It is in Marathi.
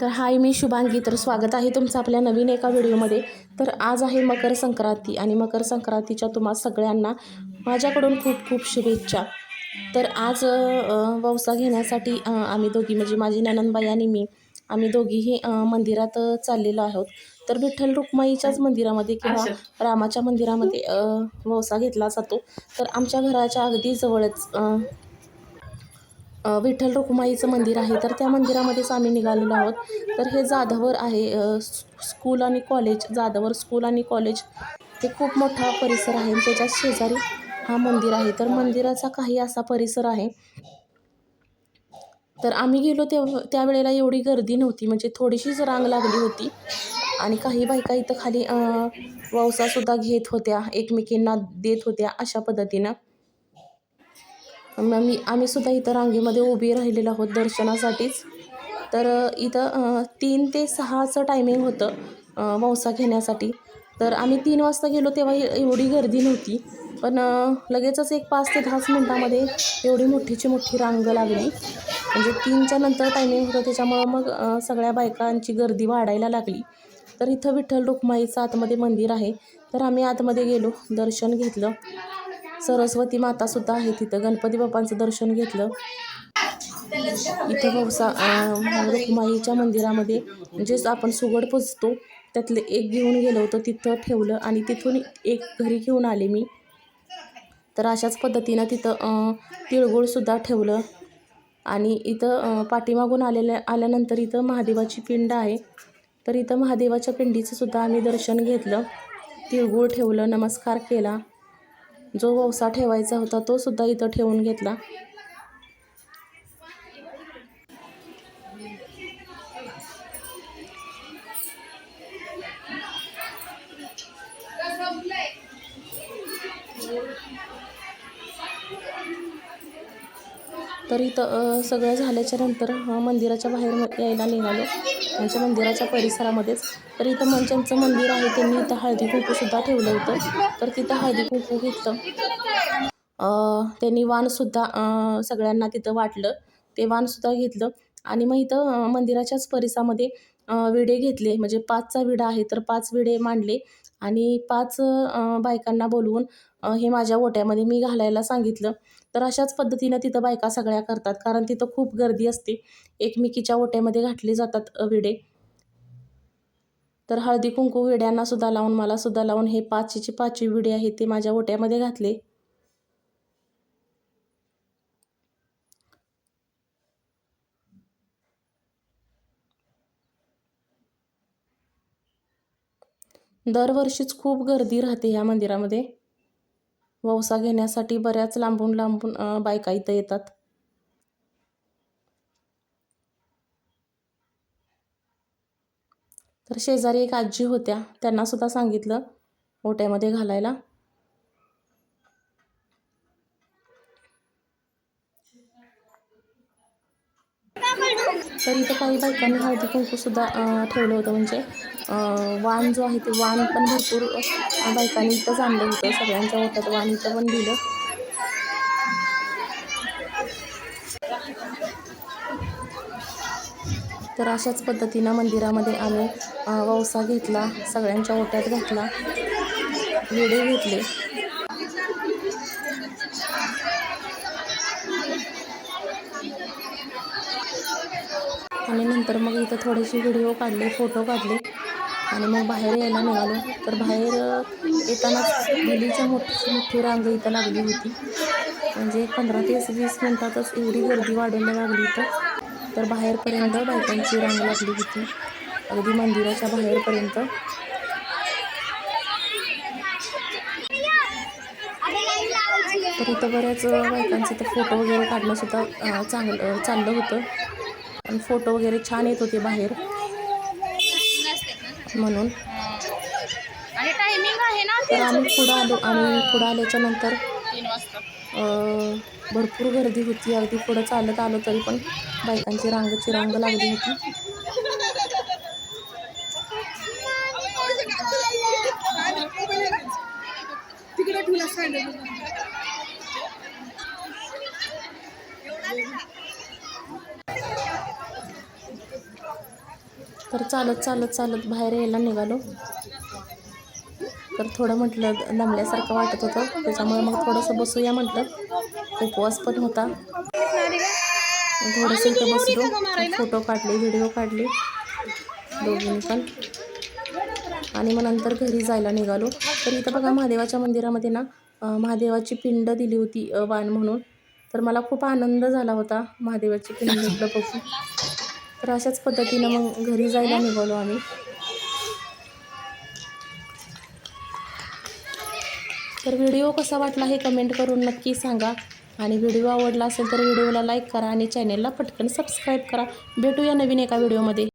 तर हाय, मी शुभांगी. तर स्वागत आहे तुमचं आपल्या नवीन एका व्हिडिओमध्ये. तर आज आहे मकर संक्रांती आणि मकर संक्रांतीच्या तुम्हा सगळ्यांना माझ्याकडून खूप खूप शुभेच्छा. तर आज वौसा घेण्यासाठी आम्ही दोघी म्हणजे माझी नणंदबाई आणि मी आम्ही दोघीही मंदिरात चाललेलो आहोत. तर विठ्ठल रुक्माईच्याच मंदिरामध्ये किंवा रामाच्या मंदिरामध्ये वौसा घेतला जातो. तर आमच्या घराच्या अगदी जवळच विठ्ठल रुक्माईचं मंदिर आहे. तर त्या मंदिरामध्येच आम्ही निघालेलो आहोत. तर हे जाधवर आहे, स्कूल आणि कॉलेज, जाधवर स्कूल आणि कॉलेज. ते खूप मोठा परिसर आहे आणि त्याच्या शेजारी हा मंदिर आहे. तर मंदिराचा काही असा परिसर आहे. तर आम्ही गेलो त्यावेळेला एवढी गर्दी नव्हती, म्हणजे थोडीशीच रांग लागली होती आणि काही बायका इथं खाली वौसासुद्धा घेत होत्या, एकमेकींना देत होत्या अशा पद्धतीनं. आम्ही सुद्धा इथं रांगेमध्ये उभी राहिलेलो आहोत दर्शनासाठीच. तर इथं 3 ते 6चं टायमिंग होतं वौसा घेण्यासाठी. तर आम्ही 3 वाजता गेलो तेव्हा एवढी गर्दी नव्हती, पण लगेचच एक 5 ते 10 मिनटामध्ये एवढी मोठीची मोठी रांग लागली. म्हणजे 3च्या नंतर टायमिंग होतं, त्याच्यामुळं मग सगळ्या बायकांची गर्दी वाढायला लागली. तर इथं विठ्ठल रुक्माईचं आतमध्ये मंदिर आहे. तर आम्ही आतमध्ये गेलो, दर्शन घेतलं. सरस्वती मातासुद्धा आहे तिथं, गणपती बाप्पांचं दर्शन घेतलं. इथं वौसा रुक्माईच्या मंदिरामध्ये म्हणजेच आपण सुगड पुजतो त्यातले एक घेऊन गेलो होतो, तिथं ठेवलं आणि तिथून एक घरी घेऊन आले मी. तर अशाच पद्धतीनं तिथं तिळगुळसुद्धा ठेवलं आणि इथं पाठीमागून आल्यानंतर इथं महादेवाची पिंड आहे. तर इथं महादेवाच्या पिंडीचं सुद्धा आम्ही दर्शन घेतलं, तिळगुळ ठेवलं, नमस्कार केला. जो वौसा ठेवायचा होता तो सुद्धा इथं ठेवून घेतला. तर इथं सगळं झाल्याच्या नंतर मंदिराच्या बाहेर यायला निघालो, म्हणजे मंदिराच्या परिसरामध्येच. तर इथं ज्यांचं मंदिर आहे त्यांनी इथं हळदी कुंकूसुद्धा ठेवलं होतं. तर तिथं हळदी कुंकू घेतलं. त्यांनी वाणसुद्धा सगळ्यांना तिथं वाटलं, ते वाणसुद्धा घेतलं. आणि मग इथं मंदिराच्याच परिसरामध्ये विडे घेतले, म्हणजे 5चा विडा आहे. तर 5 विडे मांडले आणि 5 बायकांना बोलवून हे माझ्या ओट्यामध्ये मी घालायला सांगितलं. तर अशाच पद्धतीनं तिथं बायका सगळ्या करतात, कारण तिथं खूप गर्दी असते. एकमेकीच्या ओट्यामध्ये घातले जातात विडे. तर हळदी कुंकू विड्यांना सुद्धा लावून, मला सुद्धा लावून हे 5ची 5 विडे आहेत ते माझ्या ओट्यामध्ये घातले. दरवर्षीच खूप गर्दी राहते ह्या मंदिरामध्ये. वौसा घेण्यासाठी बऱ्याच लांबून लांबून बायका इथं येतात. तर शेजारी एक आजी होत्या, त्यांना सुद्धा सांगितलं ओट्यामध्ये घालायला. तर इथं काही बायकांनी हळदी कुंकूसुद्धा ठेवलं होतं, म्हणजे वाण जो आहे ते वाण पण भरपूर बायकांनी इथंच आणलं होतं. सगळ्यांच्या ओट्यात वाण इथं पण दिलं. तर अशाच पद्धतीनं मंदिरामध्ये आम्ही वौसा घेतला, सगळ्यांच्या ओट्यात घातला, विडे घेतले. आणि नंतर मग इथं थोडेसे व्हिडिओ काढले, फोटो काढले आणि मग बाहेर यायला निघालो. तर बाहेर येतानाच भलीच्या मोठीची मोठी रांग इथं लागली होती, म्हणजे 15 ते 20 मिनटातच एवढी गर्दी वाढायला लागली इथं. तर बाहेरपर्यंत बायकांची रांग लागली होती, अगदी मंदिराच्या बाहेरपर्यंत. तर इथं बऱ्याच बायकांचं तर फोटो वगैरे काढणंसुद्धा चाललं होतं आणि फोटो वगैरे छान येत होते बाहेर म्हणून. तर आम्ही पुढं आलो आणि पुढं आल्याच्या नंतर भरपूर गर्दी होती. अगदी पुढं चालत आलो तरी पण बायकांची रांग लागली होती. तर चालत चालत चालत बाहेर यायला निघालो. तर थोडं म्हटलं दमल्यासारखं वाटत होतं, त्याच्यामुळे मग थोडंसं बसूया म्हटलं. उपवास पण होता. थोडंसं इथं बसलो, फोटो काढले, व्हिडिओ काढले दोघींनी पण, आणि मग नंतर घरी जायला निघालो. तर इथं बघा महादेवाच्या मंदिरामध्ये ना महादेवाची पिंड दिली होती वाण म्हणून. तर मला खूप आनंद झाला होता महादेवाची पिंड इकडं बघून. तर अशाच पद्धतीनं मग घरी जायला निघालो आम्ही. तर व्हिडिओ कसा वाटला हे कमेंट करून नक्की सांगा, आणि व्हिडिओ आवडला असेल तर व्हिडिओला लाईक करा आणि चॅनेलला पटकन सबस्क्राईब करा. भेटूया नवीन एका व्हिडिओमध्ये.